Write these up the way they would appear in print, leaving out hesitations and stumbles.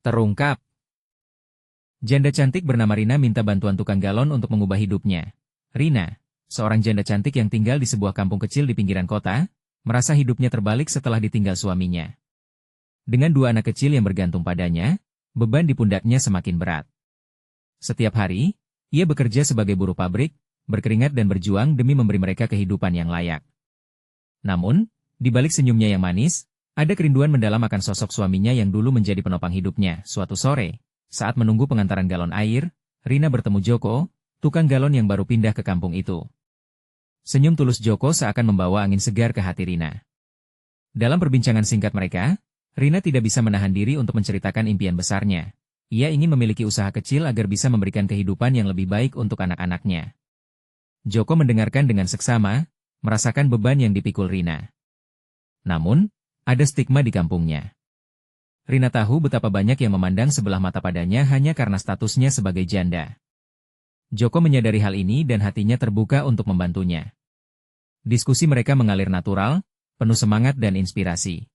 Terungkap. Janda cantik bernama Rina minta bantuan tukang galon untuk mengubah hidupnya. Rina, seorang janda cantik yang tinggal di sebuah kampung kecil di pinggiran kota, merasa hidupnya terbalik setelah ditinggal suaminya. Dengan dua anak kecil yang bergantung padanya, beban di pundaknya semakin berat. Setiap hari, ia bekerja sebagai buruh pabrik, berkeringat dan berjuang demi memberi mereka kehidupan yang layak. Namun, di balik senyumnya yang manis, ada kerinduan mendalam akan sosok suaminya yang dulu menjadi penopang hidupnya. Suatu sore, saat menunggu pengantaran galon air, Rina bertemu Joko, tukang galon yang baru pindah ke kampung itu. Senyum tulus Joko seakan membawa angin segar ke hati Rina. Dalam perbincangan singkat mereka, Rina tidak bisa menahan diri untuk menceritakan impian besarnya. Ia ingin memiliki usaha kecil agar bisa memberikan kehidupan yang lebih baik untuk anak-anaknya. Joko mendengarkan dengan seksama, merasakan beban yang dipikul Rina. Namun, ada stigma di kampungnya. Rina tahu betapa banyak yang memandang sebelah mata padanya hanya karena statusnya sebagai janda. Joko menyadari hal ini dan hatinya terbuka untuk membantunya. Diskusi mereka mengalir natural, penuh semangat dan inspirasi.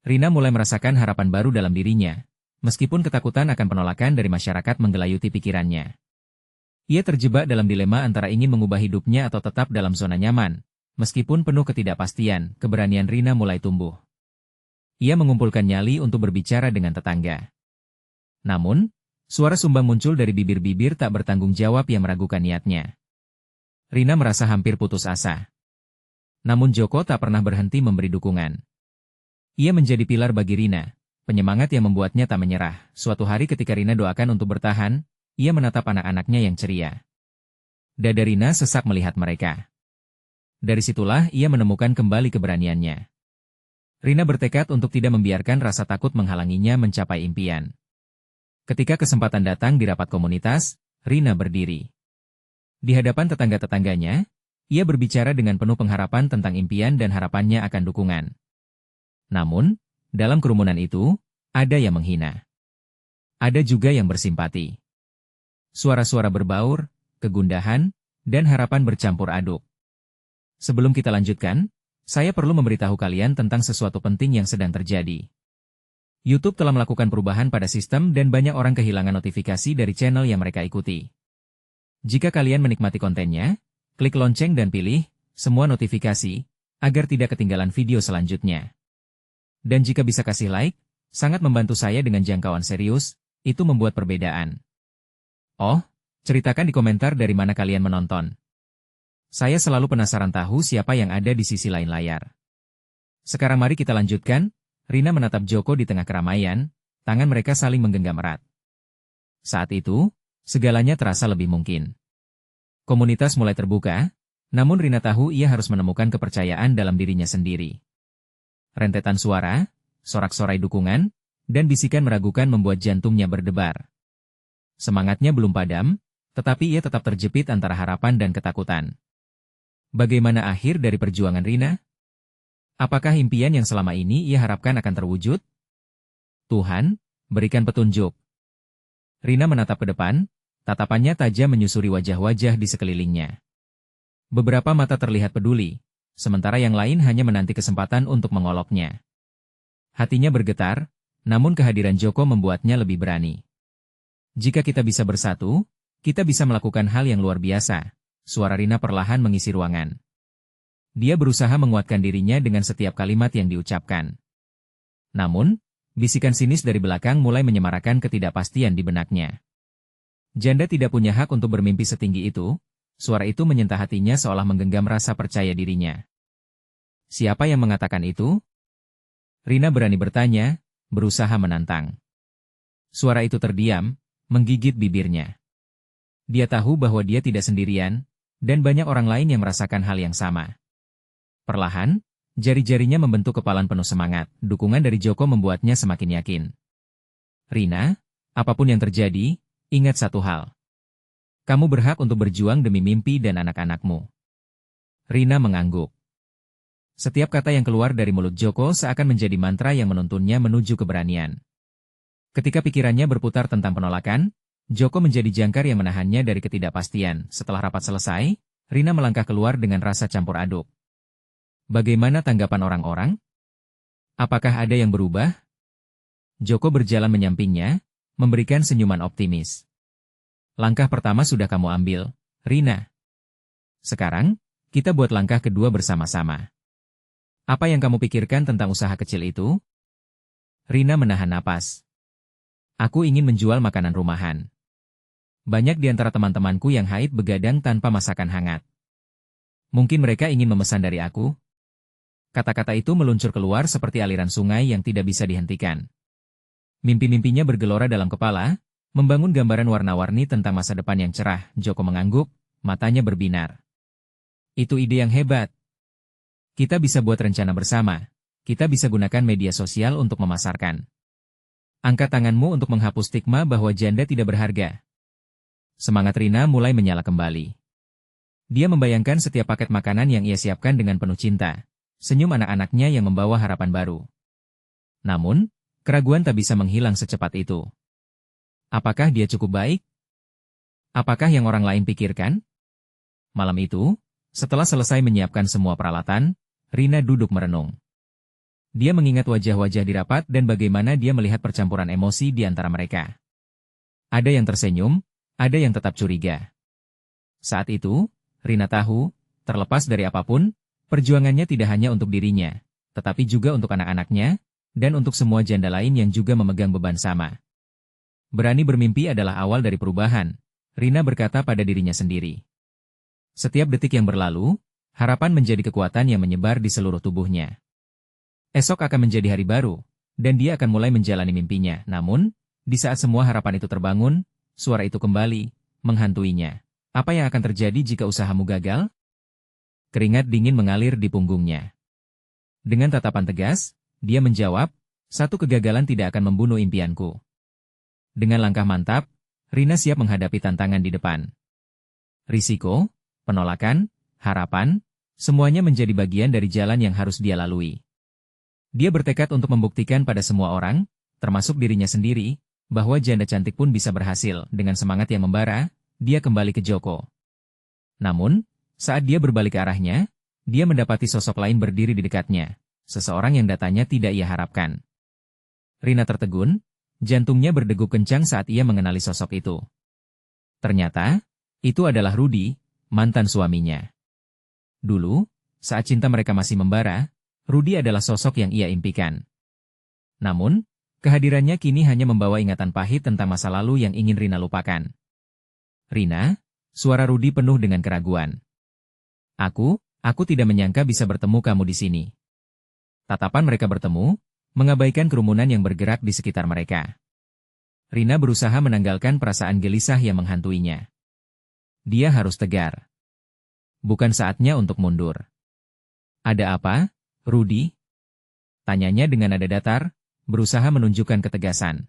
Rina mulai merasakan harapan baru dalam dirinya, meskipun ketakutan akan penolakan dari masyarakat menggelayuti pikirannya. Ia terjebak dalam dilema antara ingin mengubah hidupnya atau tetap dalam zona nyaman. Meskipun penuh ketidakpastian, keberanian Rina mulai tumbuh. Ia mengumpulkan nyali untuk berbicara dengan tetangga. Namun, suara sumbang muncul dari bibir-bibir tak bertanggung jawab yang meragukan niatnya. Rina merasa hampir putus asa. Namun Joko tak pernah berhenti memberi dukungan. Ia menjadi pilar bagi Rina, penyemangat yang membuatnya tak menyerah. Suatu hari ketika Rina doakan untuk bertahan, ia menatap anak-anaknya yang ceria. Dada Rina sesak melihat mereka. Dari situlah ia menemukan kembali keberaniannya. Rina bertekad untuk tidak membiarkan rasa takut menghalanginya mencapai impian. Ketika kesempatan datang di rapat komunitas, Rina berdiri. Di hadapan tetangga-tetangganya, ia berbicara dengan penuh pengharapan tentang impian dan harapannya akan dukungan. Namun, dalam kerumunan itu, ada yang menghina. Ada juga yang bersimpati. Suara-suara berbaur, kegundahan, dan harapan bercampur aduk. Sebelum kita lanjutkan, saya perlu memberitahu kalian tentang sesuatu penting yang sedang terjadi. YouTube telah melakukan perubahan pada sistem dan banyak orang kehilangan notifikasi dari channel yang mereka ikuti. Jika kalian menikmati kontennya, klik lonceng dan pilih semua notifikasi, agar tidak ketinggalan video selanjutnya. Dan jika bisa kasih like, sangat membantu saya dengan jangkauan serius, itu membuat perbedaan. Oh, ceritakan di komentar dari mana kalian menonton. Saya selalu penasaran tahu siapa yang ada di sisi lain layar. Sekarang mari kita lanjutkan. Rina menatap Joko di tengah keramaian, tangan mereka saling menggenggam erat. Saat itu, segalanya terasa lebih mungkin. Komunitas mulai terbuka, namun Rina tahu ia harus menemukan kepercayaan dalam dirinya sendiri. Rentetan suara, sorak-sorai dukungan, dan bisikan meragukan membuat jantungnya berdebar. Semangatnya belum padam, tetapi ia tetap terjepit antara harapan dan ketakutan. Bagaimana akhir dari perjuangan Rina? Apakah impian yang selama ini ia harapkan akan terwujud? Tuhan, berikan petunjuk. Rina menatap ke depan, tatapannya tajam menyusuri wajah-wajah di sekelilingnya. Beberapa mata terlihat peduli, sementara yang lain hanya menanti kesempatan untuk mengoloknya. Hatinya bergetar, namun kehadiran Joko membuatnya lebih berani. Jika kita bisa bersatu, kita bisa melakukan hal yang luar biasa. Suara Rina perlahan mengisi ruangan. Dia berusaha menguatkan dirinya dengan setiap kalimat yang diucapkan. Namun, bisikan sinis dari belakang mulai menyemarakan ketidakpastian di benaknya. Janda tidak punya hak untuk bermimpi setinggi itu. Suara itu menyentuh hatinya seolah menggenggam rasa percaya dirinya. Siapa yang mengatakan itu? Rina berani bertanya, berusaha menantang. Suara itu terdiam, menggigit bibirnya. Dia tahu bahwa dia tidak sendirian, dan banyak orang lain yang merasakan hal yang sama. Perlahan, jari-jarinya membentuk kepalan penuh semangat. Dukungan dari Joko membuatnya semakin yakin. Rina, apapun yang terjadi, ingat satu hal. Kamu berhak untuk berjuang demi mimpi dan anak-anakmu. Rina mengangguk. Setiap kata yang keluar dari mulut Joko seakan menjadi mantra yang menuntunnya menuju keberanian. Ketika pikirannya berputar tentang penolakan, Joko menjadi jangkar yang menahannya dari ketidakpastian. Setelah rapat selesai, Rina melangkah keluar dengan rasa campur aduk. Bagaimana tanggapan orang-orang? Apakah ada yang berubah? Joko berjalan menyampingnya, memberikan senyuman optimis. Langkah pertama sudah kamu ambil, Rina. Sekarang, kita buat langkah kedua bersama-sama. Apa yang kamu pikirkan tentang usaha kecil itu? Rina menahan napas. Aku ingin menjual makanan rumahan. Banyak di antara teman-temanku yang haid begadang tanpa masakan hangat. Mungkin mereka ingin memesan dari aku. Kata-kata itu meluncur keluar seperti aliran sungai yang tidak bisa dihentikan. Mimpi-mimpinya bergelora dalam kepala, membangun gambaran warna-warni tentang masa depan yang cerah. Joko mengangguk, matanya berbinar. Itu ide yang hebat. Kita bisa buat rencana bersama. Kita bisa gunakan media sosial untuk memasarkan. Angkat tanganmu untuk menghapus stigma bahwa janda tidak berharga. Semangat Rina mulai menyala kembali. Dia membayangkan setiap paket makanan yang ia siapkan dengan penuh cinta. Senyum anak-anaknya yang membawa harapan baru. Namun, keraguan tak bisa menghilang secepat itu. Apakah dia cukup baik? Apakah yang orang lain pikirkan? Malam itu, setelah selesai menyiapkan semua peralatan, Rina duduk merenung. Dia mengingat wajah-wajah di rapat dan bagaimana dia melihat percampuran emosi di antara mereka. Ada yang tersenyum, ada yang tetap curiga. Saat itu, Rina tahu, terlepas dari apapun, perjuangannya tidak hanya untuk dirinya, tetapi juga untuk anak-anaknya, dan untuk semua janda lain yang juga memegang beban sama. Berani bermimpi adalah awal dari perubahan, Rina berkata pada dirinya sendiri. Setiap detik yang berlalu, harapan menjadi kekuatan yang menyebar di seluruh tubuhnya. Esok akan menjadi hari baru, dan dia akan mulai menjalani mimpinya. Namun, di saat semua harapan itu terbangun, suara itu kembali, menghantuinya. Apa yang akan terjadi jika usahamu gagal? Keringat dingin mengalir di punggungnya. Dengan tatapan tegas, dia menjawab, satu kegagalan tidak akan membunuh impianku. Dengan langkah mantap, Rina siap menghadapi tantangan di depan. Risiko, penolakan, harapan, semuanya menjadi bagian dari jalan yang harus dia lalui. Dia bertekad untuk membuktikan pada semua orang, termasuk dirinya sendiri, bahwa janda cantik pun bisa berhasil. Dengan semangat yang membara, dia kembali ke Joko. Namun, saat dia berbalik ke arahnya, dia mendapati sosok lain berdiri di dekatnya, seseorang yang datanya tidak ia harapkan. Rina tertegun, jantungnya berdegup kencang saat ia mengenali sosok itu. Ternyata, itu adalah Rudi, mantan suaminya. Dulu, saat cinta mereka masih membara, Rudi adalah sosok yang ia impikan. Namun, kehadirannya kini hanya membawa ingatan pahit tentang masa lalu yang ingin Rina lupakan. Rina, suara Rudi penuh dengan keraguan. Aku tidak menyangka bisa bertemu kamu di sini. Tatapan mereka bertemu, mengabaikan kerumunan yang bergerak di sekitar mereka. Rina berusaha menanggalkan perasaan gelisah yang menghantuinya. Dia harus tegar. Bukan saatnya untuk mundur. Ada apa, Rudi? Tanyanya dengan nada datar, berusaha menunjukkan ketegasan.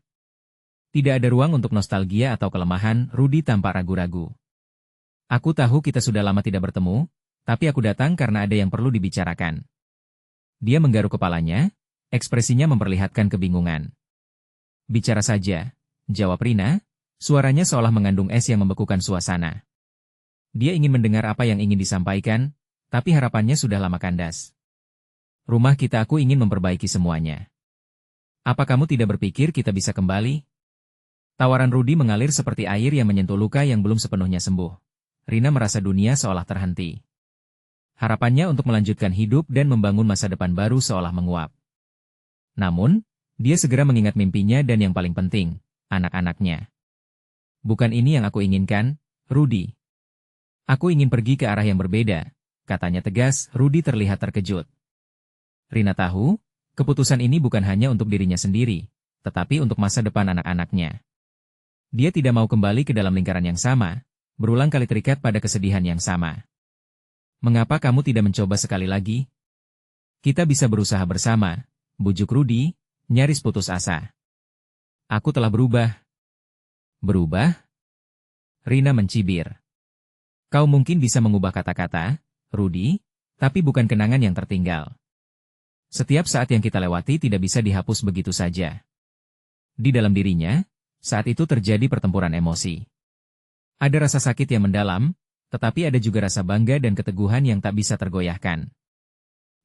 Tidak ada ruang untuk nostalgia atau kelemahan, Rudi tampak ragu-ragu. Aku tahu kita sudah lama tidak bertemu, tapi aku datang karena ada yang perlu dibicarakan. Dia menggaruk kepalanya, ekspresinya memperlihatkan kebingungan. Bicara saja, jawab Rina, suaranya seolah mengandung es yang membekukan suasana. Dia ingin mendengar apa yang ingin disampaikan, tapi harapannya sudah lama kandas. Rumah kita aku ingin memperbaiki semuanya. Apa kamu tidak berpikir kita bisa kembali? Tawaran Rudi mengalir seperti air yang menyentuh luka yang belum sepenuhnya sembuh. Rina merasa dunia seolah terhenti. Harapannya untuk melanjutkan hidup dan membangun masa depan baru seolah menguap. Namun, dia segera mengingat mimpinya dan yang paling penting, anak-anaknya. Bukan ini yang aku inginkan, Rudi. Aku ingin pergi ke arah yang berbeda, katanya tegas. Rudi terlihat terkejut. Rina tahu, keputusan ini bukan hanya untuk dirinya sendiri, tetapi untuk masa depan anak-anaknya. Dia tidak mau kembali ke dalam lingkaran yang sama, berulang kali terikat pada kesedihan yang sama. Mengapa kamu tidak mencoba sekali lagi? Kita bisa berusaha bersama, bujuk Rudi, nyaris putus asa. Aku telah berubah. Berubah? Rina mencibir. Kau mungkin bisa mengubah kata-kata, Rudi, tapi bukan kenangan yang tertinggal. Setiap saat yang kita lewati tidak bisa dihapus begitu saja. Di dalam dirinya, saat itu terjadi pertempuran emosi. Ada rasa sakit yang mendalam, tetapi ada juga rasa bangga dan keteguhan yang tak bisa tergoyahkan.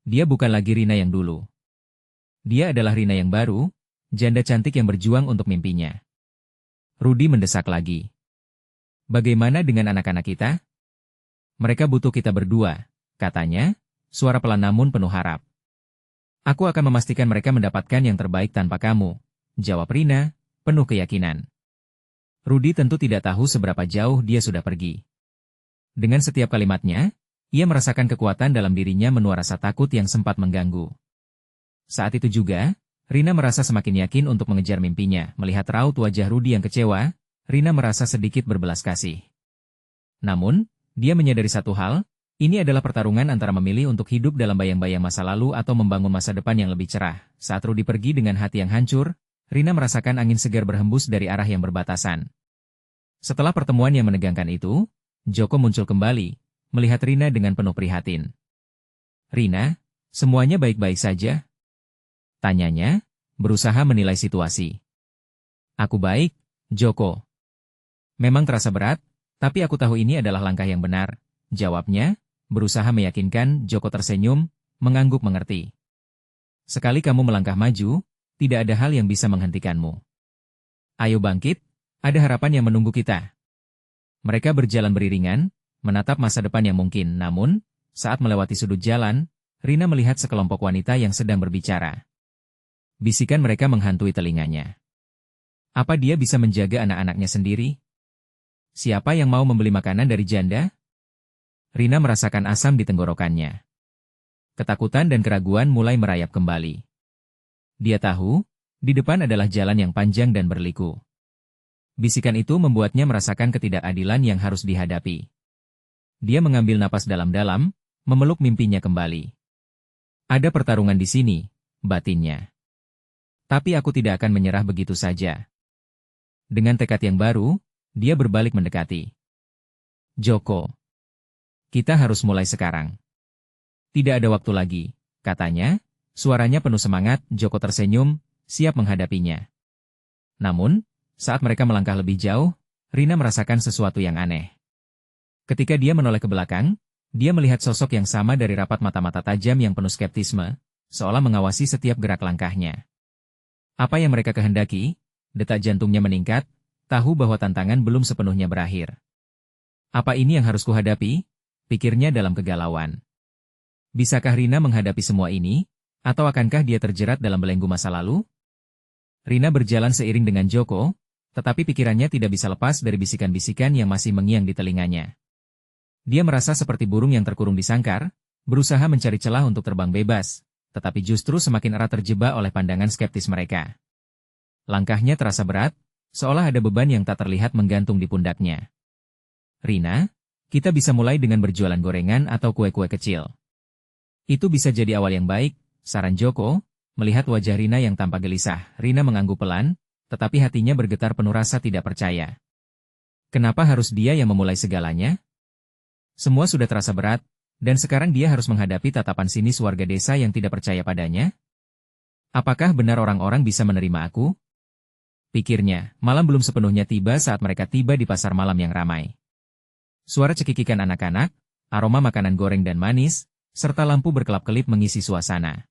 Dia bukan lagi Rina yang dulu. Dia adalah Rina yang baru, janda cantik yang berjuang untuk mimpinya. Rudy mendesak lagi. Bagaimana dengan anak-anak kita? Mereka butuh kita berdua, katanya, suara pelan namun penuh harap. Aku akan memastikan mereka mendapatkan yang terbaik tanpa kamu, jawab Rina, penuh keyakinan. Rudy tentu tidak tahu seberapa jauh dia sudah pergi. Dengan setiap kalimatnya, ia merasakan kekuatan dalam dirinya menua rasa takut yang sempat mengganggu. Saat itu juga, Rina merasa semakin yakin untuk mengejar mimpinya. Melihat raut wajah Rudy yang kecewa, Rina merasa sedikit berbelas kasih. Namun, dia menyadari satu hal, ini adalah pertarungan antara memilih untuk hidup dalam bayang-bayang masa lalu atau membangun masa depan yang lebih cerah. Saat Rudy pergi dengan hati yang hancur, Rina merasakan angin segar berhembus dari arah yang berbatasan. Setelah pertemuan yang menegangkan itu, Joko muncul kembali, melihat Rina dengan penuh prihatin. Rina, semuanya baik-baik saja? Tanyanya, berusaha menilai situasi. Aku baik, Joko. Memang terasa berat, tapi aku tahu ini adalah langkah yang benar, jawabnya, berusaha meyakinkan. Joko tersenyum, mengangguk mengerti. Sekali kamu melangkah maju, tidak ada hal yang bisa menghentikanmu. Ayo bangkit, ada harapan yang menunggu kita. Mereka berjalan beriringan, menatap masa depan yang mungkin. Namun, saat melewati sudut jalan, Rina melihat sekelompok wanita yang sedang berbicara. Bisikan mereka menghantui telinganya. Apa dia bisa menjaga anak-anaknya sendiri? Siapa yang mau membeli makanan dari janda? Rina merasakan asam di tenggorokannya. Ketakutan dan keraguan mulai merayap kembali. Dia tahu, di depan adalah jalan yang panjang dan berliku. Bisikan itu membuatnya merasakan ketidakadilan yang harus dihadapi. Dia mengambil napas dalam-dalam, memeluk mimpinya kembali. Ada pertarungan di sini, batinnya. Tapi aku tidak akan menyerah begitu saja. Dengan tekad yang baru, dia berbalik mendekati. Joko. Kita harus mulai sekarang. Tidak ada waktu lagi, katanya, suaranya penuh semangat. Joko tersenyum, siap menghadapinya. Namun, saat mereka melangkah lebih jauh, Rina merasakan sesuatu yang aneh. Ketika dia menoleh ke belakang, dia melihat sosok yang sama dari rapat mata-mata tajam yang penuh skeptisme, seolah mengawasi setiap gerak langkahnya. Apa yang mereka kehendaki? Detak jantungnya meningkat, tahu bahwa tantangan belum sepenuhnya berakhir. Apa ini yang harus kuhadapi? Pikirnya dalam kegalauan. Bisakah Rina menghadapi semua ini? Atau akankah dia terjerat dalam belenggu masa lalu? Rina berjalan seiring dengan Joko, tetapi pikirannya tidak bisa lepas dari bisikan-bisikan yang masih mengiang di telinganya. Dia merasa seperti burung yang terkurung di sangkar, berusaha mencari celah untuk terbang bebas, tetapi justru semakin erat terjebak oleh pandangan skeptis mereka. Langkahnya terasa berat, seolah ada beban yang tak terlihat menggantung di pundaknya. Rina, kita bisa mulai dengan berjualan gorengan atau kue-kue kecil. Itu bisa jadi awal yang baik, saran Joko, melihat wajah Rina yang tampak gelisah. Rina mengangguk pelan, tetapi hatinya bergetar penuh rasa tidak percaya. Kenapa harus dia yang memulai segalanya? Semua sudah terasa berat, dan sekarang dia harus menghadapi tatapan sinis warga desa yang tidak percaya padanya? Apakah benar orang-orang bisa menerima aku? Pikirnya, malam belum sepenuhnya tiba saat mereka tiba di pasar malam yang ramai. Suara cekikikan anak-anak, aroma makanan goreng dan manis, serta lampu berkelap-kelip mengisi suasana.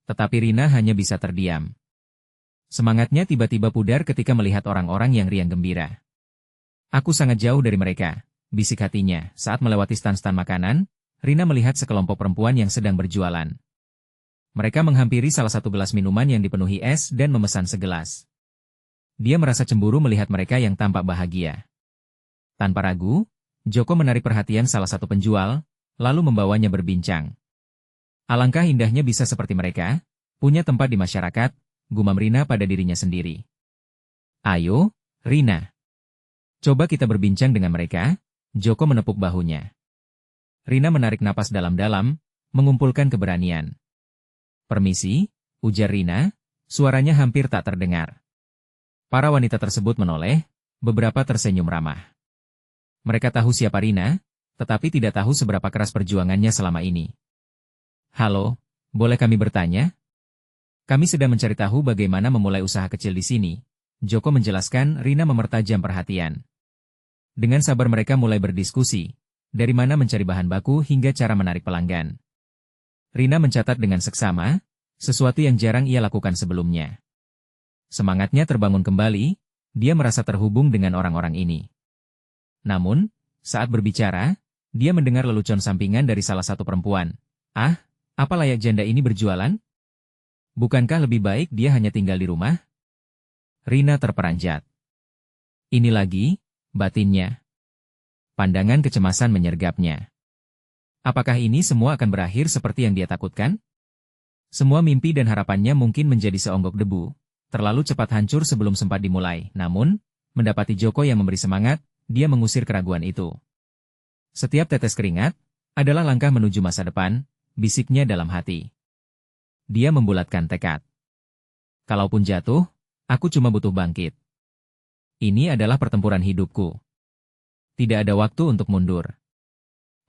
Tetapi Rina hanya bisa terdiam. Semangatnya tiba-tiba pudar ketika melihat orang-orang yang riang gembira. Aku sangat jauh dari mereka, bisik hatinya. Saat melewati stan-stan makanan, Rina melihat sekelompok perempuan yang sedang berjualan. Mereka menghampiri salah satu gelas minuman yang dipenuhi es dan memesan segelas. Dia merasa cemburu melihat mereka yang tampak bahagia. Tanpa ragu, Joko menarik perhatian salah satu penjual, lalu membawanya berbincang. Alangkah indahnya bisa seperti mereka, punya tempat di masyarakat, gumam Rina pada dirinya sendiri. Ayo, Rina. Coba kita berbincang dengan mereka. Joko menepuk bahunya. Rina menarik napas dalam-dalam, mengumpulkan keberanian. Permisi, ujar Rina, suaranya hampir tak terdengar. Para wanita tersebut menoleh, beberapa tersenyum ramah. Mereka tahu siapa Rina, tetapi tidak tahu seberapa keras perjuangannya selama ini. Halo, boleh kami bertanya? Kami sedang mencari tahu bagaimana memulai usaha kecil di sini. Joko menjelaskan. Rina memertajam perhatian. Dengan sabar mereka mulai berdiskusi, dari mana mencari bahan baku hingga cara menarik pelanggan. Rina mencatat dengan seksama, sesuatu yang jarang ia lakukan sebelumnya. Semangatnya terbangun kembali, dia merasa terhubung dengan orang-orang ini. Namun, saat berbicara, dia mendengar lelucon sampingan dari salah satu perempuan. Ah, apa layak janda ini berjualan? Bukankah lebih baik dia hanya tinggal di rumah? Rina terperanjat. Ini lagi, batinnya. Pandangan kecemasan menyergapnya. Apakah ini semua akan berakhir seperti yang dia takutkan? Semua mimpi dan harapannya mungkin menjadi seonggok debu, terlalu cepat hancur sebelum sempat dimulai. Namun, mendapati Joko yang memberi semangat, dia mengusir keraguan itu. Setiap tetes keringat adalah langkah menuju masa depan, bisiknya dalam hati. Dia membulatkan tekad. Kalaupun jatuh, aku cuma butuh bangkit. Ini adalah pertempuran hidupku. Tidak ada waktu untuk mundur.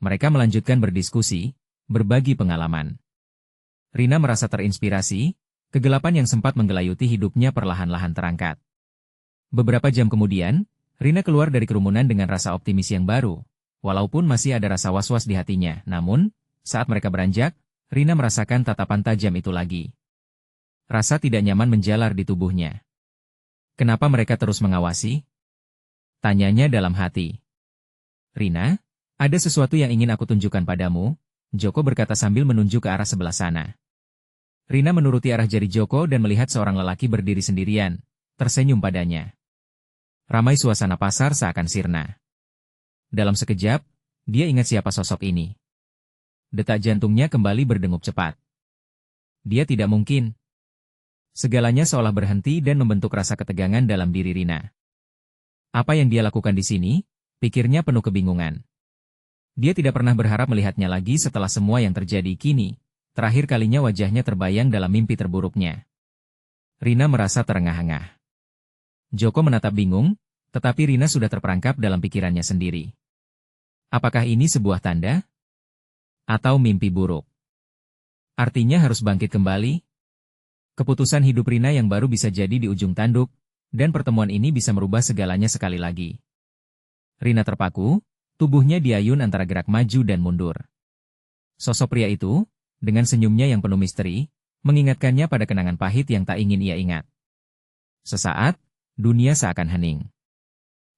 Mereka melanjutkan berdiskusi, berbagi pengalaman. Rina merasa terinspirasi, kegelapan yang sempat menggelayuti hidupnya perlahan-lahan terangkat. Beberapa jam kemudian, Rina keluar dari kerumunan dengan rasa optimis yang baru. Walaupun masih ada rasa was-was di hatinya, namun, saat mereka beranjak, Rina merasakan tatapan tajam itu lagi. Rasa tidak nyaman menjalar di tubuhnya. Kenapa mereka terus mengawasi? Tanyanya dalam hati. Rina, ada sesuatu yang ingin aku tunjukkan padamu, Joko berkata sambil menunjuk ke arah sebelah sana. Rina menuruti arah jari Joko dan melihat seorang lelaki berdiri sendirian, tersenyum padanya. Ramai suasana pasar seakan sirna. Dalam sekejap, dia ingat siapa sosok ini. Detak jantungnya kembali berdegup cepat. Dia tidak mungkin. Segalanya seolah berhenti dan membentuk rasa ketegangan dalam diri Rina. Apa yang dia lakukan di sini? Pikirnya penuh kebingungan. Dia tidak pernah berharap melihatnya lagi setelah semua yang terjadi kini. Terakhir kalinya wajahnya terbayang dalam mimpi terburuknya. Rina merasa terengah-engah. Joko menatap bingung, tetapi Rina sudah terperangkap dalam pikirannya sendiri. Apakah ini sebuah tanda? Atau mimpi buruk? Artinya harus bangkit kembali? Keputusan hidup Rina yang baru bisa jadi di ujung tanduk, dan pertemuan ini bisa merubah segalanya sekali lagi. Rina terpaku, tubuhnya diayun antara gerak maju dan mundur. Sosok pria itu, dengan senyumnya yang penuh misteri, mengingatkannya pada kenangan pahit yang tak ingin ia ingat. Sesaat, dunia seakan hening.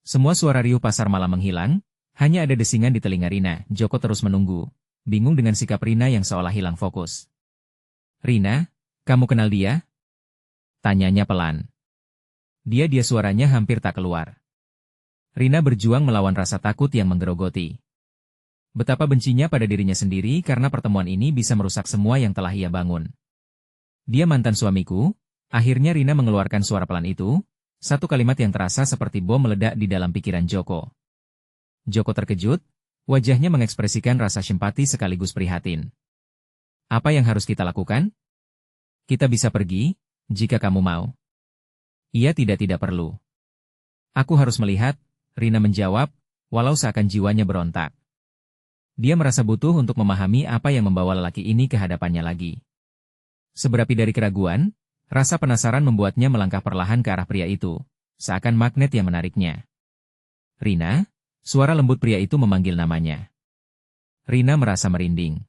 Semua suara riuh pasar malam menghilang, hanya ada desingan di telinga Rina. Joko terus menunggu, bingung dengan sikap Rina yang seolah hilang fokus. Rina, kamu kenal dia? Tanyanya pelan. Dia suaranya hampir tak keluar. Rina berjuang melawan rasa takut yang menggerogoti. Betapa bencinya pada dirinya sendiri karena pertemuan ini bisa merusak semua yang telah ia bangun. Dia mantan suamiku, akhirnya Rina mengeluarkan suara pelan itu, satu kalimat yang terasa seperti bom meledak di dalam pikiran Joko. Joko terkejut, wajahnya mengekspresikan rasa simpati sekaligus prihatin. Apa yang harus kita lakukan? Kita bisa pergi, jika kamu mau. Ia tidak perlu. Aku harus melihat, Rina menjawab, walau seakan jiwanya berontak. Dia merasa butuh untuk memahami apa yang membawa lelaki ini ke hadapannya lagi. Seberapi dari keraguan, rasa penasaran membuatnya melangkah perlahan ke arah pria itu, seakan magnet yang menariknya. Rina, suara lembut pria itu memanggil namanya. Rina merasa merinding.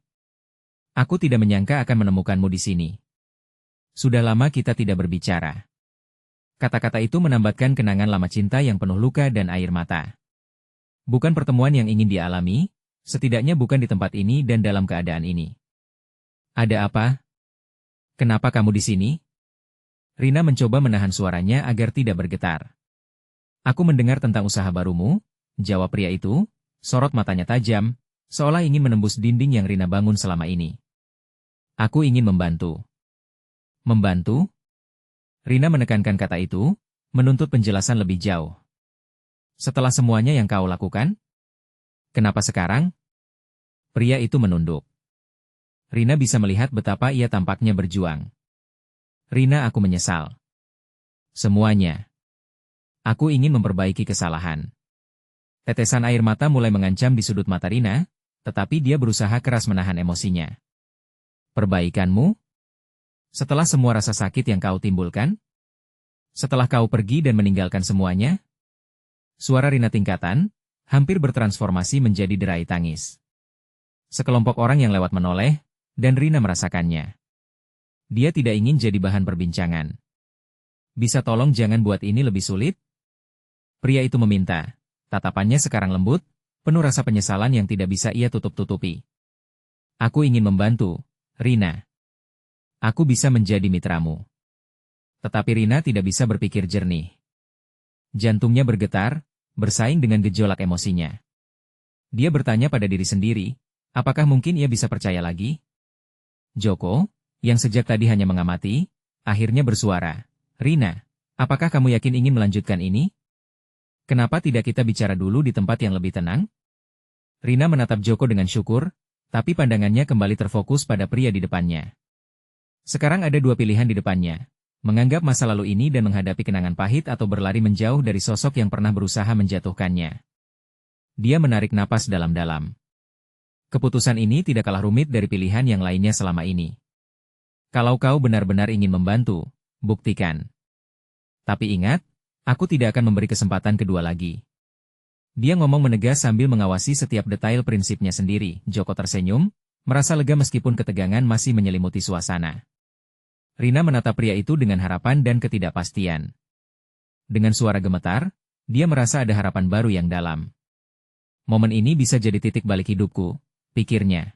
Aku tidak menyangka akan menemukanmu di sini. Sudah lama kita tidak berbicara. Kata-kata itu menambatkan kenangan lama cinta yang penuh luka dan air mata. Bukan pertemuan yang ingin dia alami, setidaknya bukan di tempat ini dan dalam keadaan ini. Ada apa? Kenapa kamu di sini? Rina mencoba menahan suaranya agar tidak bergetar. Aku mendengar tentang usaha barumu, jawab pria itu, sorot matanya tajam, seolah ingin menembus dinding yang Rina bangun selama ini. Aku ingin membantu. Membantu? Rina menekankan kata itu, menuntut penjelasan lebih jauh. Setelah semuanya yang kau lakukan? Kenapa sekarang? Pria itu menunduk. Rina bisa melihat betapa ia tampaknya berjuang. Rina, aku menyesal. Semuanya. Aku ingin memperbaiki kesalahan. Tetesan air mata mulai mengancam di sudut mata Rina, tetapi dia berusaha keras menahan emosinya. Perbaikanmu? Setelah semua rasa sakit yang kau timbulkan? Setelah kau pergi dan meninggalkan semuanya? Suara Rina tingkatan, hampir bertransformasi menjadi derai tangis. Sekelompok orang yang lewat menoleh, dan Rina merasakannya. Dia tidak ingin jadi bahan perbincangan. Bisa tolong jangan buat ini lebih sulit? Pria itu meminta. Tatapannya sekarang lembut, penuh rasa penyesalan yang tidak bisa ia tutup-tutupi. Aku ingin membantu, Rina. Aku bisa menjadi mitramu. Tetapi Rina tidak bisa berpikir jernih. Jantungnya bergetar, bersaing dengan gejolak emosinya. Dia bertanya pada diri sendiri, apakah mungkin ia bisa percaya lagi? Joko, yang sejak tadi hanya mengamati, akhirnya bersuara. Rina, apakah kamu yakin ingin melanjutkan ini? Kenapa tidak kita bicara dulu di tempat yang lebih tenang? Rina menatap Joko dengan syukur, tapi pandangannya kembali terfokus pada pria di depannya. Sekarang ada dua pilihan di depannya. Menganggap masa lalu ini dan menghadapi kenangan pahit atau berlari menjauh dari sosok yang pernah berusaha menjatuhkannya. Dia menarik napas dalam-dalam. Keputusan ini tidak kalah rumit dari pilihan yang lainnya selama ini. Kalau kau benar-benar ingin membantu, buktikan. Tapi ingat, aku tidak akan memberi kesempatan kedua lagi. Dia ngomong menegas sambil mengawasi setiap detail prinsipnya sendiri. Joko tersenyum, merasa lega meskipun ketegangan masih menyelimuti suasana. Rina menatap pria itu dengan harapan dan ketidakpastian. Dengan suara gemetar, dia merasa ada harapan baru yang dalam. Momen ini bisa jadi titik balik hidupku, pikirnya.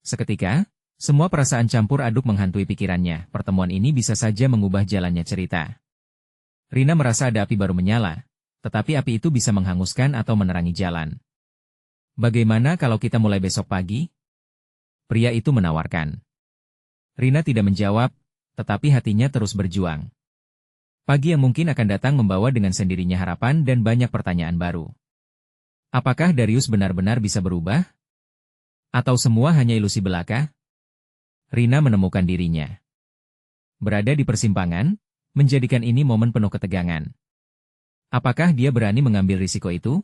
Seketika, semua perasaan campur aduk menghantui pikirannya. Pertemuan ini bisa saja mengubah jalannya cerita. Rina merasa ada api baru menyala, tetapi api itu bisa menghanguskan atau menerangi jalan. Bagaimana kalau kita mulai besok pagi? Pria itu menawarkan. Rina tidak menjawab, tetapi hatinya terus berjuang. Pagi yang mungkin akan datang membawa dengan sendirinya harapan dan banyak pertanyaan baru. Apakah Darius benar-benar bisa berubah? Atau semua hanya ilusi belaka? Rina menemukan dirinya. Berada di persimpangan, menjadikan ini momen penuh ketegangan. Apakah dia berani mengambil risiko itu?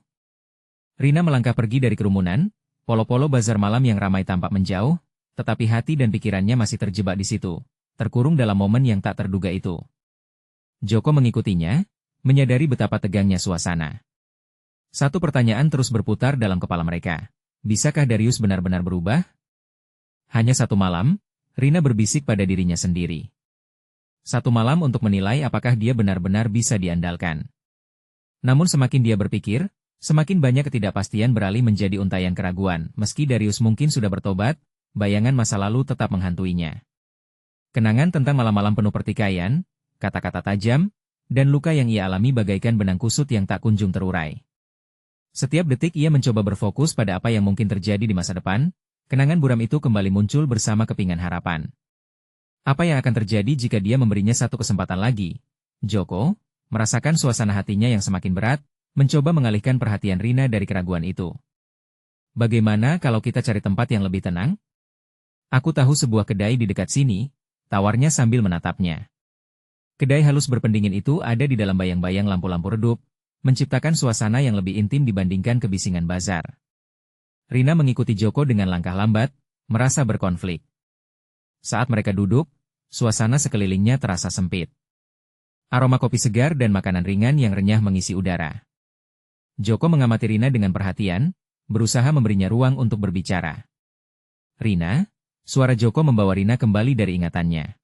Rina melangkah pergi dari kerumunan, polo-polo bazar malam yang ramai tampak menjauh, tetapi hati dan pikirannya masih terjebak di situ, terkurung dalam momen yang tak terduga itu. Joko mengikutinya, menyadari betapa tegangnya suasana. Satu pertanyaan terus berputar dalam kepala mereka. Bisakah Darius benar-benar berubah? Hanya satu malam, Rina berbisik pada dirinya sendiri. Satu malam untuk menilai apakah dia benar-benar bisa diandalkan. Namun semakin dia berpikir, semakin banyak ketidakpastian beralih menjadi untayan keraguan. Meski Darius mungkin sudah bertobat, bayangan masa lalu tetap menghantuinya. Kenangan tentang malam-malam penuh pertikaian, kata-kata tajam, dan luka yang ia alami bagaikan benang kusut yang tak kunjung terurai. Setiap detik ia mencoba berfokus pada apa yang mungkin terjadi di masa depan, kenangan buram itu kembali muncul bersama kepingan harapan. Apa yang akan terjadi jika dia memberinya satu kesempatan lagi? Joko, merasakan suasana hatinya yang semakin berat, mencoba mengalihkan perhatian Rina dari keraguan itu. Bagaimana kalau kita cari tempat yang lebih tenang? Aku tahu sebuah kedai di dekat sini, tawarnya sambil menatapnya. Kedai halus berpendingin itu ada di dalam bayang-bayang lampu-lampu redup, menciptakan suasana yang lebih intim dibandingkan kebisingan bazar. Rina mengikuti Joko dengan langkah lambat, merasa berkonflik. Saat mereka duduk, suasana sekelilingnya terasa sempit. Aroma kopi segar dan makanan ringan yang renyah mengisi udara. Joko mengamati Rina dengan perhatian, berusaha memberinya ruang untuk berbicara. Rina, suara Joko membawa Rina kembali dari ingatannya.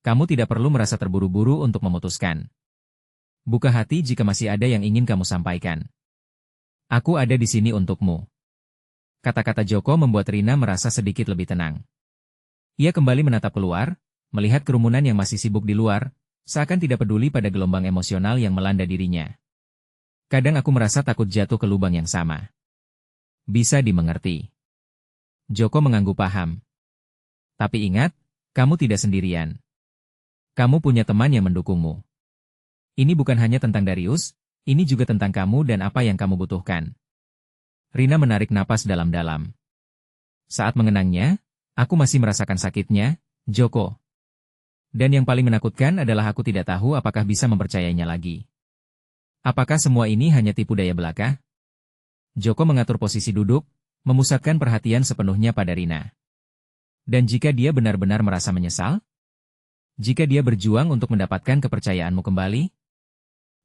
Kamu tidak perlu merasa terburu-buru untuk memutuskan. Buka hati jika masih ada yang ingin kamu sampaikan. Aku ada di sini untukmu. Kata-kata Joko membuat Rina merasa sedikit lebih tenang. Ia kembali menatap keluar, melihat kerumunan yang masih sibuk di luar, seakan tidak peduli pada gelombang emosional yang melanda dirinya. Kadang aku merasa takut jatuh ke lubang yang sama. Bisa dimengerti. Joko mengangguk paham. Tapi ingat, kamu tidak sendirian. Kamu punya teman yang mendukungmu. Ini bukan hanya tentang Darius, ini juga tentang kamu dan apa yang kamu butuhkan. Rina menarik napas dalam-dalam. Saat mengenangnya, aku masih merasakan sakitnya, Joko. Dan yang paling menakutkan adalah aku tidak tahu apakah bisa mempercayainya lagi. Apakah semua ini hanya tipu daya belaka? Joko mengatur posisi duduk, memusatkan perhatian sepenuhnya pada Rina. Dan jika dia benar-benar merasa menyesal? Jika dia berjuang untuk mendapatkan kepercayaanmu kembali?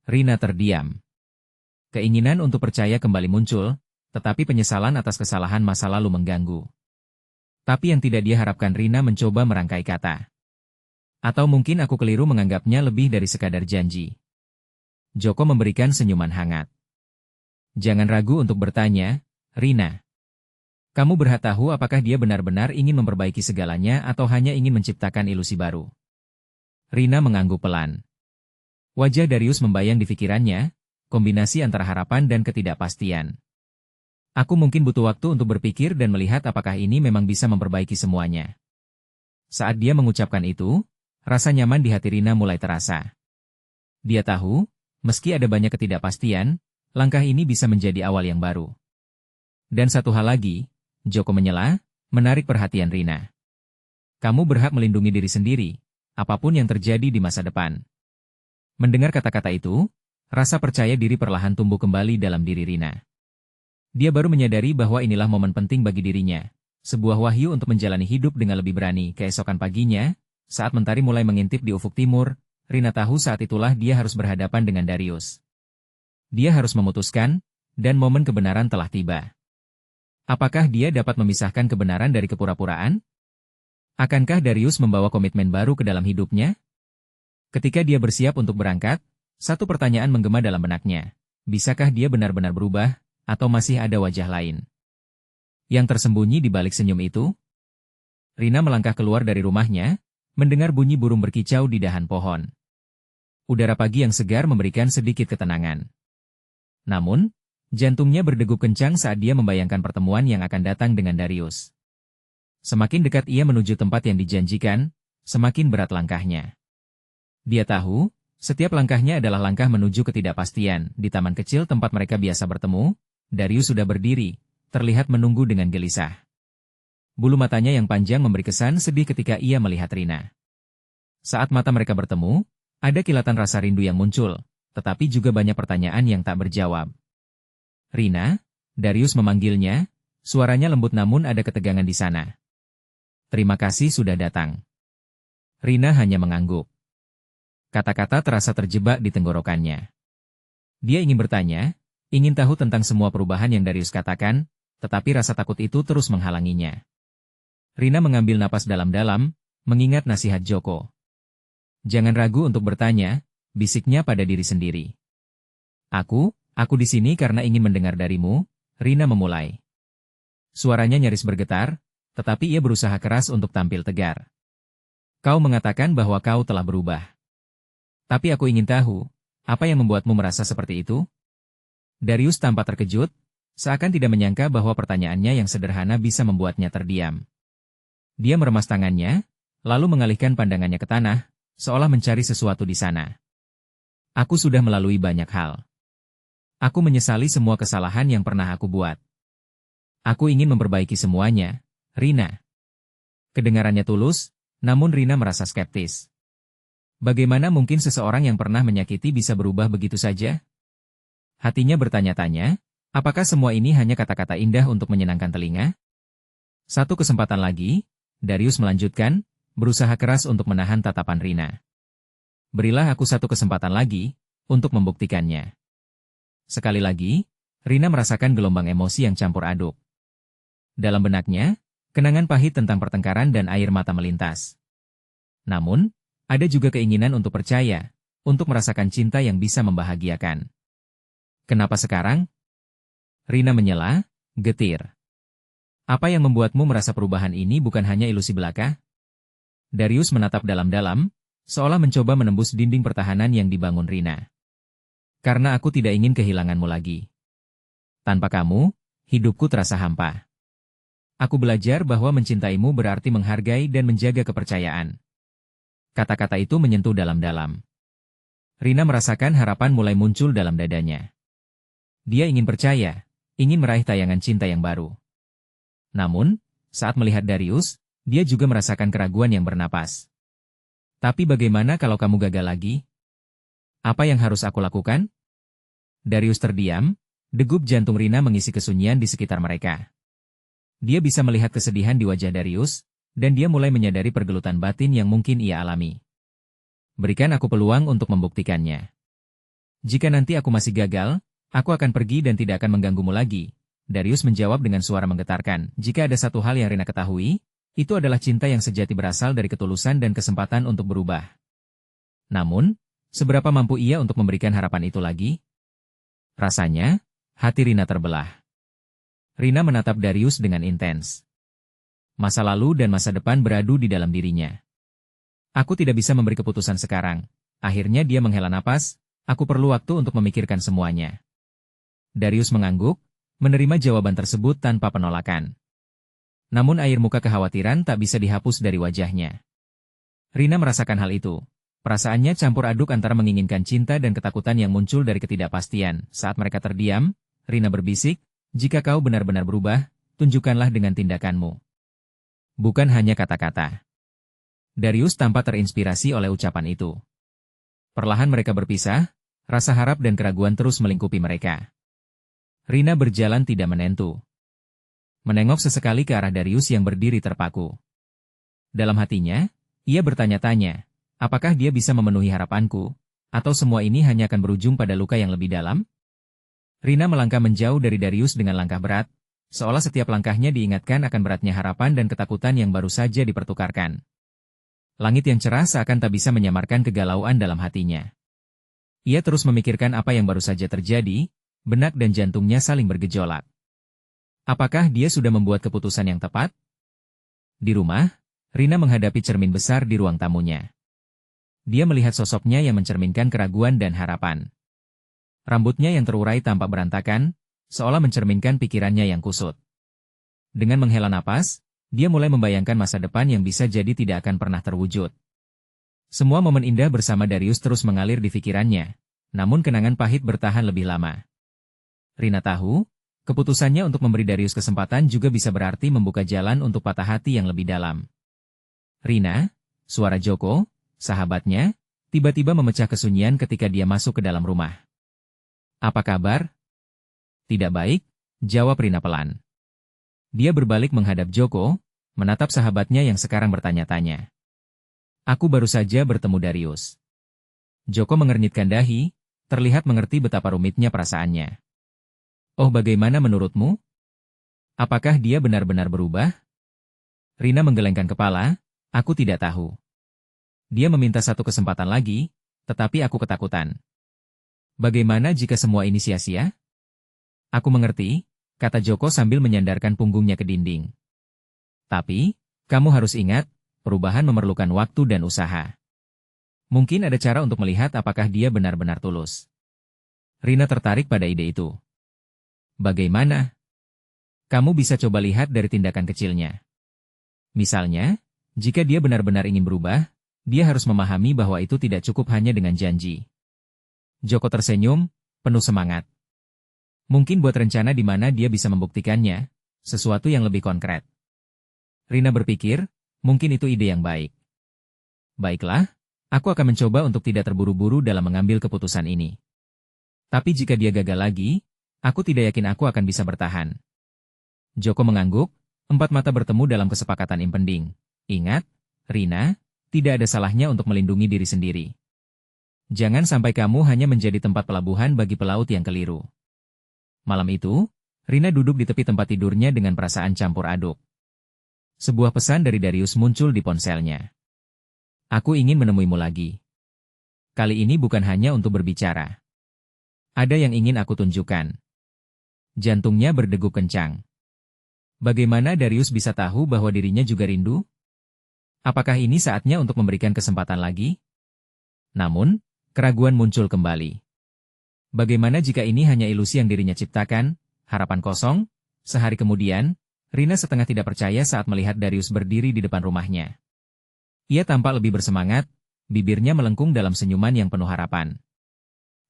Rina terdiam. Keinginan untuk percaya kembali muncul, tetapi penyesalan atas kesalahan masa lalu mengganggu. Tapi yang tidak dia harapkan Rina mencoba merangkai kata. Atau mungkin aku keliru menganggapnya lebih dari sekadar janji. Joko memberikan senyuman hangat. Jangan ragu untuk bertanya, Rina. Kamu berhak tahu apakah dia benar-benar ingin memperbaiki segalanya atau hanya ingin menciptakan ilusi baru. Rina mengangguk pelan. Wajah Darius membayang di pikirannya, kombinasi antara harapan dan ketidakpastian. Aku mungkin butuh waktu untuk berpikir dan melihat apakah ini memang bisa memperbaiki semuanya. Saat dia mengucapkan itu, rasa nyaman di hati Rina mulai terasa. Dia tahu, meski ada banyak ketidakpastian, langkah ini bisa menjadi awal yang baru. Dan satu hal lagi, Joko menyela, menarik perhatian Rina. Kamu berhak melindungi diri sendiri, apapun yang terjadi di masa depan. Mendengar kata-kata itu, rasa percaya diri perlahan tumbuh kembali dalam diri Rina. Dia baru menyadari bahwa inilah momen penting bagi dirinya, sebuah wahyu untuk menjalani hidup dengan lebih berani. Keesokan paginya, saat mentari mulai mengintip di ufuk timur, Rina tahu saat itulah dia harus berhadapan dengan Darius. Dia harus memutuskan, dan momen kebenaran telah tiba. Apakah dia dapat memisahkan kebenaran dari kepura-puraan? Akankah Darius membawa komitmen baru ke dalam hidupnya? Ketika dia bersiap untuk berangkat, satu pertanyaan menggema dalam benaknya. Bisakah dia benar-benar berubah, atau masih ada wajah lain yang tersembunyi di balik senyum itu? Rina melangkah keluar dari rumahnya, mendengar bunyi burung berkicau di dahan pohon. Udara pagi yang segar memberikan sedikit ketenangan. Namun, jantungnya berdegup kencang saat dia membayangkan pertemuan yang akan datang dengan Darius. Semakin dekat ia menuju tempat yang dijanjikan, semakin berat langkahnya. Dia tahu, setiap langkahnya adalah langkah menuju ketidakpastian. Di taman kecil tempat mereka biasa bertemu, Darius sudah berdiri, terlihat menunggu dengan gelisah. Bulu matanya yang panjang memberi kesan sedih ketika ia melihat Rina. Saat mata mereka bertemu, ada kilatan rasa rindu yang muncul, tetapi juga banyak pertanyaan yang tak berjawab. Rina, Darius memanggilnya, suaranya lembut namun ada ketegangan di sana. Terima kasih sudah datang. Rina hanya mengangguk. Kata-kata terasa terjebak di tenggorokannya. Dia ingin bertanya, ingin tahu tentang semua perubahan yang Darius katakan, tetapi rasa takut itu terus menghalanginya. Rina mengambil napas dalam-dalam, mengingat nasihat Joko. Jangan ragu untuk bertanya, bisiknya pada diri sendiri. Aku di sini karena ingin mendengar darimu, Rina memulai. Suaranya nyaris bergetar, tetapi ia berusaha keras untuk tampil tegar. Kau mengatakan bahwa kau telah berubah. Tapi aku ingin tahu, apa yang membuatmu merasa seperti itu? Darius tampak terkejut, seakan tidak menyangka bahwa pertanyaannya yang sederhana bisa membuatnya terdiam. Dia meremas tangannya, lalu mengalihkan pandangannya ke tanah, seolah mencari sesuatu di sana. Aku sudah melalui banyak hal. Aku menyesali semua kesalahan yang pernah aku buat. Aku ingin memperbaiki semuanya, Rina. Kedengarannya tulus, namun Rina merasa skeptis. Bagaimana mungkin seseorang yang pernah menyakiti bisa berubah begitu saja? Hatinya bertanya-tanya, apakah semua ini hanya kata-kata indah untuk menyenangkan telinga? Satu kesempatan lagi, Darius melanjutkan, berusaha keras untuk menahan tatapan Rina. Berilah aku satu kesempatan lagi, untuk membuktikannya. Sekali lagi, Rina merasakan gelombang emosi yang campur aduk. Dalam benaknya, kenangan pahit tentang pertengkaran dan air mata melintas. Namun, ada juga keinginan untuk percaya, untuk merasakan cinta yang bisa membahagiakan. Kenapa sekarang? Rina menyela, getir. Apa yang membuatmu merasa perubahan ini bukan hanya ilusi belaka? Darius menatap dalam-dalam, seolah mencoba menembus dinding pertahanan yang dibangun Rina. Karena aku tidak ingin kehilanganmu lagi. Tanpa kamu, hidupku terasa hampa. Aku belajar bahwa mencintaimu berarti menghargai dan menjaga kepercayaan. Kata-kata itu menyentuh dalam-dalam. Rina merasakan harapan mulai muncul dalam dadanya. Dia ingin percaya, ingin meraih tayangan cinta yang baru. Namun, saat melihat Darius, dia juga merasakan keraguan yang bernapas. Tapi bagaimana kalau kamu gagal lagi? Apa yang harus aku lakukan? Darius terdiam, degup jantung Rina mengisi kesunyian di sekitar mereka. Dia bisa melihat kesedihan di wajah Darius, dan dia mulai menyadari pergelutan batin yang mungkin ia alami. Berikan aku peluang untuk membuktikannya. Jika nanti aku masih gagal, aku akan pergi dan tidak akan mengganggumu lagi. Darius menjawab dengan suara menggetarkan. Jika ada satu hal yang Rina ketahui, Itu adalah cinta yang sejati berasal dari ketulusan dan kesempatan untuk berubah. Namun, seberapa mampu ia untuk memberikan harapan itu lagi? Rasanya, hati Rina terbelah. Rina menatap Darius dengan intens. Masa lalu dan masa depan beradu di dalam dirinya. Aku tidak bisa memberi keputusan sekarang. Akhirnya dia menghela napas, aku perlu waktu untuk memikirkan semuanya. Darius mengangguk, menerima jawaban tersebut tanpa penolakan. Namun air muka kekhawatiran tak bisa dihapus dari wajahnya. Rina merasakan hal itu. Perasaannya campur aduk antara menginginkan cinta dan ketakutan yang muncul dari ketidakpastian. Saat mereka terdiam, Rina berbisik, jika kau benar-benar berubah, tunjukkanlah dengan tindakanmu. Bukan hanya kata-kata. Darius tampak terinspirasi oleh ucapan itu. Perlahan mereka berpisah, rasa harap dan keraguan terus melingkupi mereka. Rina berjalan tidak menentu. Menengok sesekali ke arah Darius yang berdiri terpaku. Dalam hatinya, ia bertanya-tanya, apakah dia bisa memenuhi harapanku, atau semua ini hanya akan berujung pada luka yang lebih dalam? Rina melangkah menjauh dari Darius dengan langkah berat, seolah setiap langkahnya diingatkan akan beratnya harapan dan ketakutan yang baru saja dipertukarkan. Langit yang cerah seakan tak bisa menyamarkan kegalauan dalam hatinya. Ia terus memikirkan apa yang baru saja terjadi, benak dan jantungnya saling bergejolak. Apakah dia sudah membuat keputusan yang tepat? Di rumah, Rina menghadapi cermin besar di ruang tamunya. Dia melihat sosoknya yang mencerminkan keraguan dan harapan. Rambutnya yang terurai tampak berantakan, seolah mencerminkan pikirannya yang kusut. Dengan menghela napas, dia mulai membayangkan masa depan yang bisa jadi tidak akan pernah terwujud. Semua momen indah bersama Darius terus mengalir di pikirannya, namun kenangan pahit bertahan lebih lama. Rina tahu, keputusannya untuk memberi Darius kesempatan juga bisa berarti membuka jalan untuk patah hati yang lebih dalam. Rina, suara Joko, sahabatnya, tiba-tiba memecah kesunyian ketika dia masuk ke dalam rumah. Apa kabar? Tidak baik, jawab Rina pelan. Dia berbalik menghadap Joko, menatap sahabatnya yang sekarang bertanya-tanya. Aku baru saja bertemu Darius. Joko mengernyitkan dahi, terlihat mengerti betapa rumitnya perasaannya. Oh, bagaimana menurutmu? Apakah dia benar-benar berubah? Rina menggelengkan kepala, aku tidak tahu. Dia meminta satu kesempatan lagi, tetapi aku ketakutan. Bagaimana jika semua ini sia-sia? Aku mengerti, kata Joko sambil menyandarkan punggungnya ke dinding. Tapi, kamu harus ingat, perubahan memerlukan waktu dan usaha. Mungkin ada cara untuk melihat apakah dia benar-benar tulus. Rina tertarik pada ide itu. Bagaimana? Kamu bisa coba lihat dari tindakan kecilnya. Misalnya, jika dia benar-benar ingin berubah, dia harus memahami bahwa itu tidak cukup hanya dengan janji. Joko tersenyum, penuh semangat. Mungkin buat rencana di mana dia bisa membuktikannya, sesuatu yang lebih konkret. Rina berpikir, mungkin itu ide yang baik. Baiklah, aku akan mencoba untuk tidak terburu-buru dalam mengambil keputusan ini. Tapi jika dia gagal lagi, aku tidak yakin aku akan bisa bertahan. Joko mengangguk, empat mata bertemu dalam kesepakatan impending. Ingat, Rina, tidak ada salahnya untuk melindungi diri sendiri. Jangan sampai kamu hanya menjadi tempat pelabuhan bagi pelaut yang keliru. Malam itu, Rina duduk di tepi tempat tidurnya dengan perasaan campur aduk. Sebuah pesan dari Darius muncul di ponselnya. Aku ingin menemuimu lagi. Kali ini bukan hanya untuk berbicara. Ada yang ingin aku tunjukkan. Jantungnya berdegup kencang. Bagaimana Darius bisa tahu bahwa dirinya juga rindu? Apakah ini saatnya untuk memberikan kesempatan lagi? Namun, keraguan muncul kembali. Bagaimana jika ini hanya ilusi yang dirinya ciptakan, harapan kosong? Sehari kemudian, Rina setengah tidak percaya saat melihat Darius berdiri di depan rumahnya. Ia tampak lebih bersemangat, bibirnya melengkung dalam senyuman yang penuh harapan.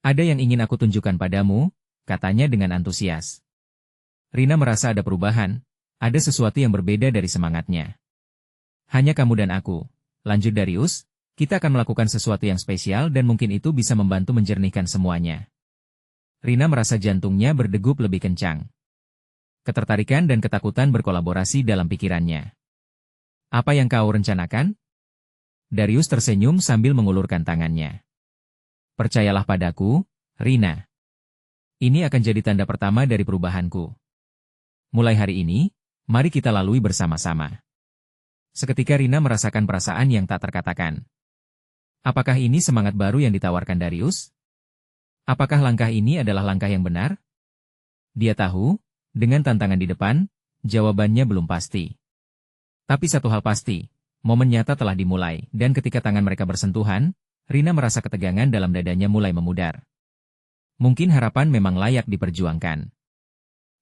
Ada yang ingin aku tunjukkan padamu, katanya dengan antusias. Rina merasa ada perubahan, ada sesuatu yang berbeda dari semangatnya. Hanya kamu dan aku, lanjut Darius, kita akan melakukan sesuatu yang spesial dan mungkin itu bisa membantu menjernihkan semuanya. Rina merasa jantungnya berdegup lebih kencang. Ketertarikan dan ketakutan berkolaborasi dalam pikirannya. Apa yang kau rencanakan? Darius tersenyum sambil mengulurkan tangannya. Percayalah padaku, Rina. Ini akan jadi tanda pertama dari perubahanku. Mulai hari ini, mari kita lalui bersama-sama. Seketika Rina merasakan perasaan yang tak terkatakan. Apakah ini semangat baru yang ditawarkan Darius? Apakah langkah ini adalah langkah yang benar? Dia tahu, dengan tantangan di depan, jawabannya belum pasti. Tapi satu hal pasti, momen nyata telah dimulai, dan ketika tangan mereka bersentuhan, Rina merasa ketegangan dalam dadanya mulai memudar. Mungkin harapan memang layak diperjuangkan.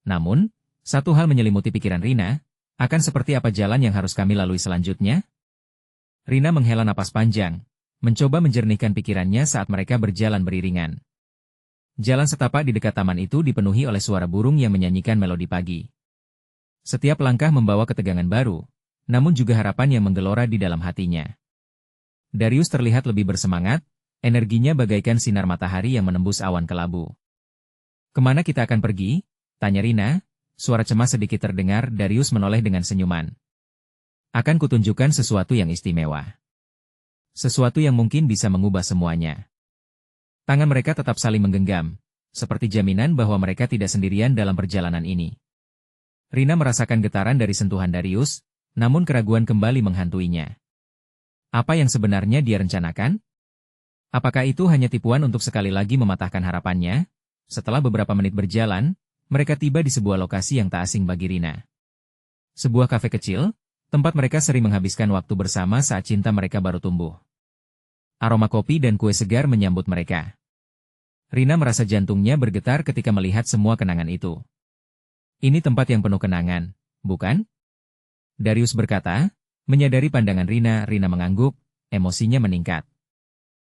Namun, satu hal menyelimuti pikiran Rina, akan seperti apa jalan yang harus kami lalui selanjutnya? Rina menghela napas panjang, mencoba menjernihkan pikirannya saat mereka berjalan beriringan. Jalan setapak di dekat taman itu dipenuhi oleh suara burung yang menyanyikan melodi pagi. Setiap langkah membawa ketegangan baru, namun juga harapan yang menggelora di dalam hatinya. Darius terlihat lebih bersemangat, energinya bagaikan sinar matahari yang menembus awan kelabu. "Kemana kita akan pergi?" tanya Rina, suara cemas sedikit terdengar. Darius menoleh dengan senyuman. "Akan kutunjukkan sesuatu yang istimewa. Sesuatu yang mungkin bisa mengubah semuanya." Tangan mereka tetap saling menggenggam, seperti jaminan bahwa mereka tidak sendirian dalam perjalanan ini. Rina merasakan getaran dari sentuhan Darius, namun keraguan kembali menghantuinya. Apa yang sebenarnya dia rencanakan? Apakah itu hanya tipuan untuk sekali lagi mematahkan harapannya? Setelah beberapa menit berjalan, mereka tiba di sebuah lokasi yang tak asing bagi Rina. Sebuah kafe kecil, tempat mereka sering menghabiskan waktu bersama saat cinta mereka baru tumbuh. Aroma kopi dan kue segar menyambut mereka. Rina merasa jantungnya bergetar ketika melihat semua kenangan itu. "Ini tempat yang penuh kenangan, bukan?" Darius berkata, menyadari pandangan Rina. Rina mengangguk, emosinya meningkat.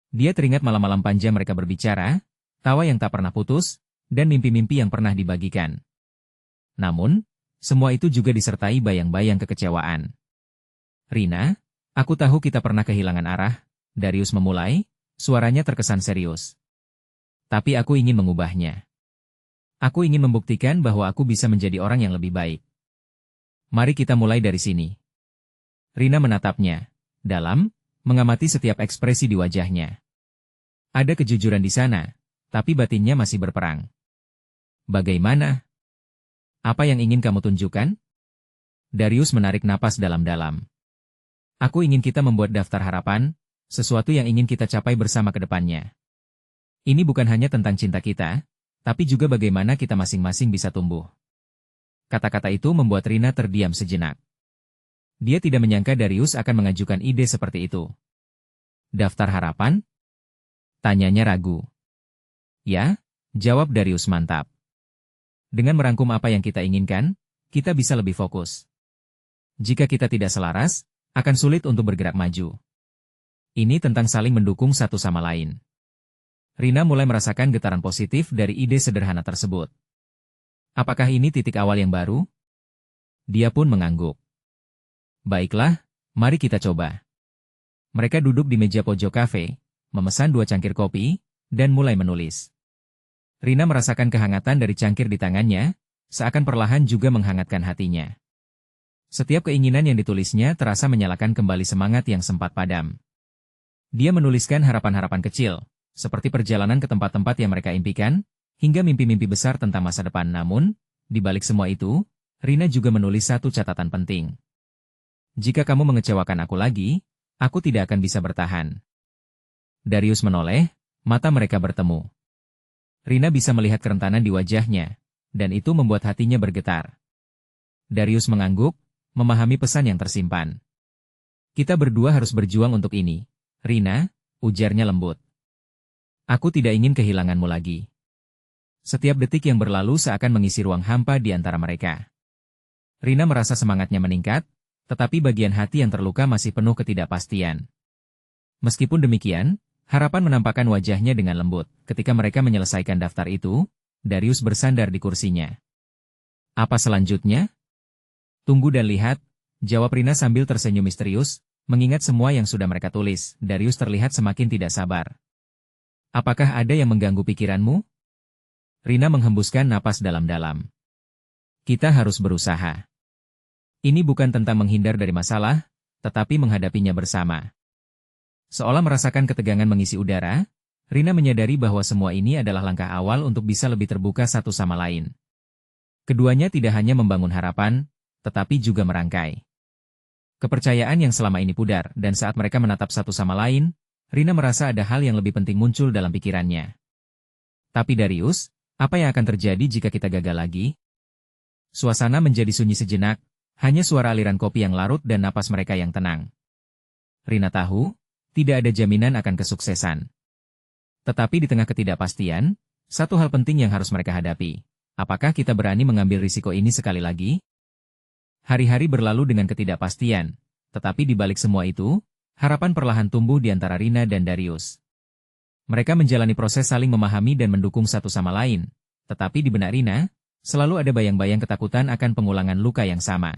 Dia teringat malam-malam panjang mereka berbicara, tawa yang tak pernah putus, dan mimpi-mimpi yang pernah dibagikan. Namun, semua itu juga disertai bayang-bayang kekecewaan. "Rina, aku tahu kita pernah kehilangan arah," Darius memulai, suaranya terkesan serius. "Tapi aku ingin mengubahnya. Aku ingin membuktikan bahwa aku bisa menjadi orang yang lebih baik. Mari kita mulai dari sini." Rina menatapnya, dalam, mengamati setiap ekspresi di wajahnya. Ada kejujuran di sana, tapi batinnya masih berperang. "Bagaimana? Apa yang ingin kamu tunjukkan?" Darius menarik napas dalam-dalam. "Aku ingin kita membuat daftar harapan, sesuatu yang ingin kita capai bersama ke depannya. Ini bukan hanya tentang cinta kita, tapi juga bagaimana kita masing-masing bisa tumbuh." Kata-kata itu membuat Rina terdiam sejenak. Dia tidak menyangka Darius akan mengajukan ide seperti itu. "Daftar harapan?" tanyanya ragu. "Ya," jawab Darius mantap. "Dengan merangkum apa yang kita inginkan, kita bisa lebih fokus. Jika kita tidak selaras, akan sulit untuk bergerak maju. Ini tentang saling mendukung satu sama lain." Rina mulai merasakan getaran positif dari ide sederhana tersebut. Apakah ini titik awal yang baru? Dia pun mengangguk. "Baiklah, mari kita coba." Mereka duduk di meja pojok kafe, memesan 2 cangkir kopi, dan mulai menulis. Rina merasakan kehangatan dari cangkir di tangannya, seakan perlahan juga menghangatkan hatinya. Setiap keinginan yang ditulisnya terasa menyalakan kembali semangat yang sempat padam. Dia menuliskan harapan-harapan kecil, seperti perjalanan ke tempat-tempat yang mereka impikan, hingga mimpi-mimpi besar tentang masa depan. Namun, di balik semua itu, Rina juga menulis satu catatan penting. "Jika kamu mengecewakan aku lagi, aku tidak akan bisa bertahan." Darius menoleh, mata mereka bertemu. Rina bisa melihat kerentanan di wajahnya, dan itu membuat hatinya bergetar. Darius mengangguk, memahami pesan yang tersimpan. "Kita berdua harus berjuang untuk ini, Rina," ujarnya lembut. "Aku tidak ingin kehilanganmu lagi." Setiap detik yang berlalu seakan mengisi ruang hampa di antara mereka. Rina merasa semangatnya meningkat, tetapi bagian hati yang terluka masih penuh ketidakpastian. Meskipun demikian, harapan menampakkan wajahnya dengan lembut. Ketika mereka menyelesaikan daftar itu, Darius bersandar di kursinya. "Apa selanjutnya?" "Tunggu dan lihat," jawab Rina sambil tersenyum misterius, mengingat semua yang sudah mereka tulis. Darius terlihat semakin tidak sabar. "Apakah ada yang mengganggu pikiranmu?" Rina menghembuskan napas dalam-dalam. "Kita harus berusaha. Ini bukan tentang menghindar dari masalah, tetapi menghadapinya bersama." Seolah merasakan ketegangan mengisi udara, Rina menyadari bahwa semua ini adalah langkah awal untuk bisa lebih terbuka satu sama lain. Keduanya tidak hanya membangun harapan, tetapi juga merangkai. Kepercayaan yang selama ini pudar, dan saat mereka menatap satu sama lain, Rina merasa ada hal yang lebih penting muncul dalam pikirannya. Tapi Darius, apa yang akan terjadi jika kita gagal lagi? Suasana menjadi sunyi sejenak, hanya suara aliran kopi yang larut dan napas mereka yang tenang. Rina tahu, tidak ada jaminan akan kesuksesan. Tetapi di tengah ketidakpastian, satu hal penting yang harus mereka hadapi. Apakah kita berani mengambil risiko ini sekali lagi? Hari-hari berlalu dengan ketidakpastian, tetapi di balik semua itu, harapan perlahan tumbuh di antara Rina dan Darius. Mereka menjalani proses saling memahami dan mendukung satu sama lain, tetapi di benak Rina, selalu ada bayang-bayang ketakutan akan pengulangan luka yang sama.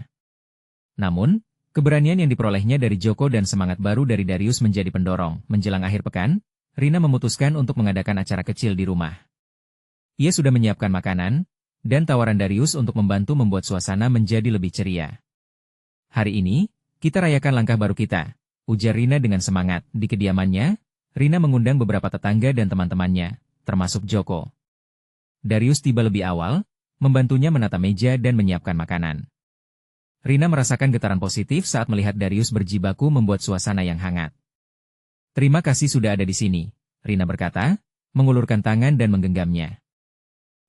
Namun, keberanian yang diperolehnya dari Joko dan semangat baru dari Darius menjadi pendorong. Menjelang akhir pekan, Rina memutuskan untuk mengadakan acara kecil di rumah. Ia sudah menyiapkan makanan, dan tawaran Darius untuk membantu membuat suasana menjadi lebih ceria. Hari ini, kita rayakan langkah baru kita, ujar Rina dengan semangat. Di kediamannya, Rina mengundang beberapa tetangga dan teman-temannya, termasuk Joko. Darius tiba lebih awal, membantunya menata meja dan menyiapkan makanan. Rina merasakan getaran positif saat melihat Darius berjibaku membuat suasana yang hangat. Terima kasih sudah ada di sini, Rina berkata, mengulurkan tangan dan menggenggamnya.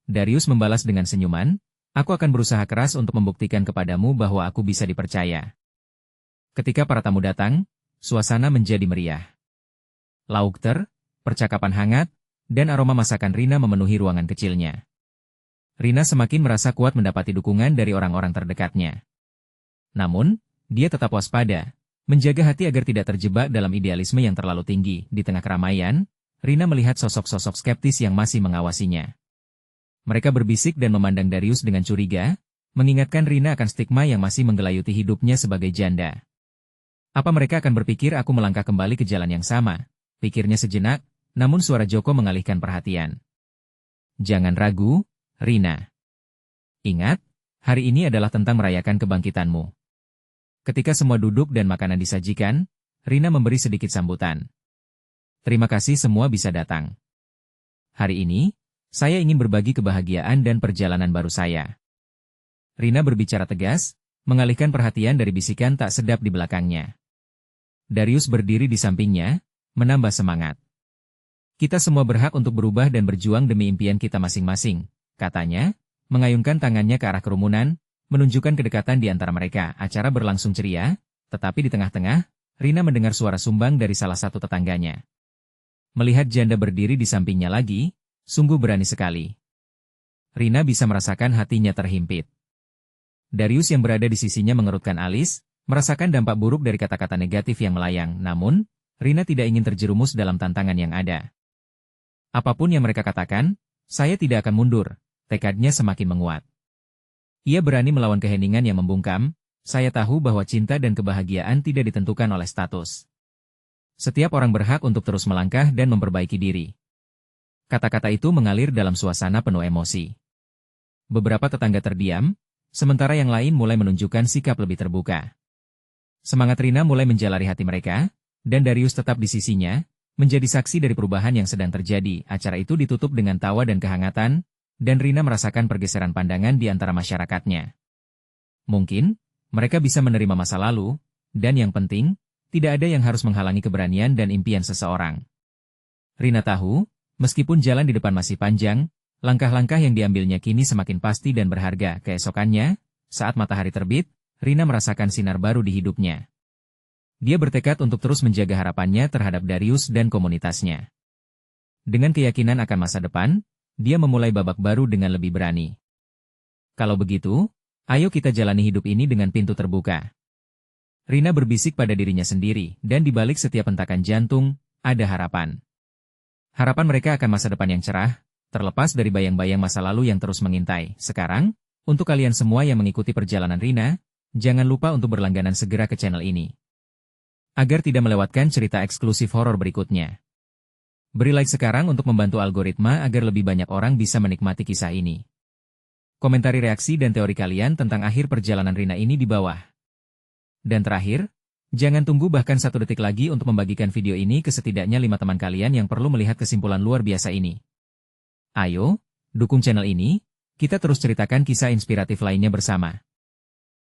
Darius membalas dengan senyuman, aku akan berusaha keras untuk membuktikan kepadamu bahwa aku bisa dipercaya. Ketika para tamu datang, suasana menjadi meriah. Lauk percakapan hangat, dan aroma masakan Rina memenuhi ruangan kecilnya. Rina semakin merasa kuat mendapati dukungan dari orang-orang terdekatnya. Namun, dia tetap waspada, menjaga hati agar tidak terjebak dalam idealisme yang terlalu tinggi. Di tengah keramaian, Rina melihat sosok-sosok skeptis yang masih mengawasinya. Mereka berbisik dan memandang Darius dengan curiga, mengingatkan Rina akan stigma yang masih menggelayuti hidupnya sebagai janda. Apa mereka akan berpikir aku melangkah kembali ke jalan yang sama? Pikirnya sejenak, namun suara Joko mengalihkan perhatian. Jangan ragu, Rina. Ingat, hari ini adalah tentang merayakan kebangkitanmu. Ketika semua duduk dan makanan disajikan, Rina memberi sedikit sambutan. Terima kasih semua bisa datang. Hari ini, saya ingin berbagi kebahagiaan dan perjalanan baru saya. Rina berbicara tegas, mengalihkan perhatian dari bisikan tak sedap di belakangnya. Darius berdiri di sampingnya, menambah semangat. Kita semua berhak untuk berubah dan berjuang demi impian kita masing-masing, katanya, mengayunkan tangannya ke arah kerumunan, menunjukkan kedekatan di antara mereka. Acara berlangsung ceria, tetapi di tengah-tengah, Rina mendengar suara sumbang dari salah satu tetangganya. Melihat janda berdiri di sampingnya lagi, sungguh berani sekali. Rina bisa merasakan hatinya terhimpit. Darius yang berada di sisinya mengerutkan alis, merasakan dampak buruk dari kata-kata negatif yang melayang. Namun, Rina tidak ingin terjerumus dalam tantangan yang ada. Apapun yang mereka katakan, saya tidak akan mundur, tekadnya semakin menguat. Ia berani melawan keheningan yang membungkam, saya tahu bahwa cinta dan kebahagiaan tidak ditentukan oleh status. Setiap orang berhak untuk terus melangkah dan memperbaiki diri. Kata-kata itu mengalir dalam suasana penuh emosi. Beberapa tetangga terdiam, sementara yang lain mulai menunjukkan sikap lebih terbuka. Semangat Rina mulai menjalari hati mereka, dan Darius tetap di sisinya, menjadi saksi dari perubahan yang sedang terjadi. Acara itu ditutup dengan tawa dan kehangatan, dan Rina merasakan pergeseran pandangan di antara masyarakatnya. Mungkin, mereka bisa menerima masa lalu, dan yang penting, tidak ada yang harus menghalangi keberanian dan impian seseorang. Rina tahu, meskipun jalan di depan masih panjang, langkah-langkah yang diambilnya kini semakin pasti dan berharga. Keesokannya, saat matahari terbit, Rina merasakan sinar baru di hidupnya. Dia bertekad untuk terus menjaga harapannya terhadap Darius dan komunitasnya. Dengan keyakinan akan masa depan, dia memulai babak baru dengan lebih berani. Kalau begitu, ayo kita jalani hidup ini dengan pintu terbuka. Rina berbisik pada dirinya sendiri, dan di balik setiap hentakan jantung, ada harapan. Harapan mereka akan masa depan yang cerah, terlepas dari bayang-bayang masa lalu yang terus mengintai. Sekarang, untuk kalian semua yang mengikuti perjalanan Rina, jangan lupa untuk berlangganan segera ke channel ini, agar tidak melewatkan cerita eksklusif horor berikutnya. Beri like sekarang untuk membantu algoritma agar lebih banyak orang bisa menikmati kisah ini. Komentari reaksi dan teori kalian tentang akhir perjalanan Rina ini di bawah. Dan terakhir, jangan tunggu bahkan 1 detik lagi untuk membagikan video ini ke setidaknya 5 teman kalian yang perlu melihat kesimpulan luar biasa ini. Ayo, dukung channel ini, kita terus ceritakan kisah inspiratif lainnya bersama.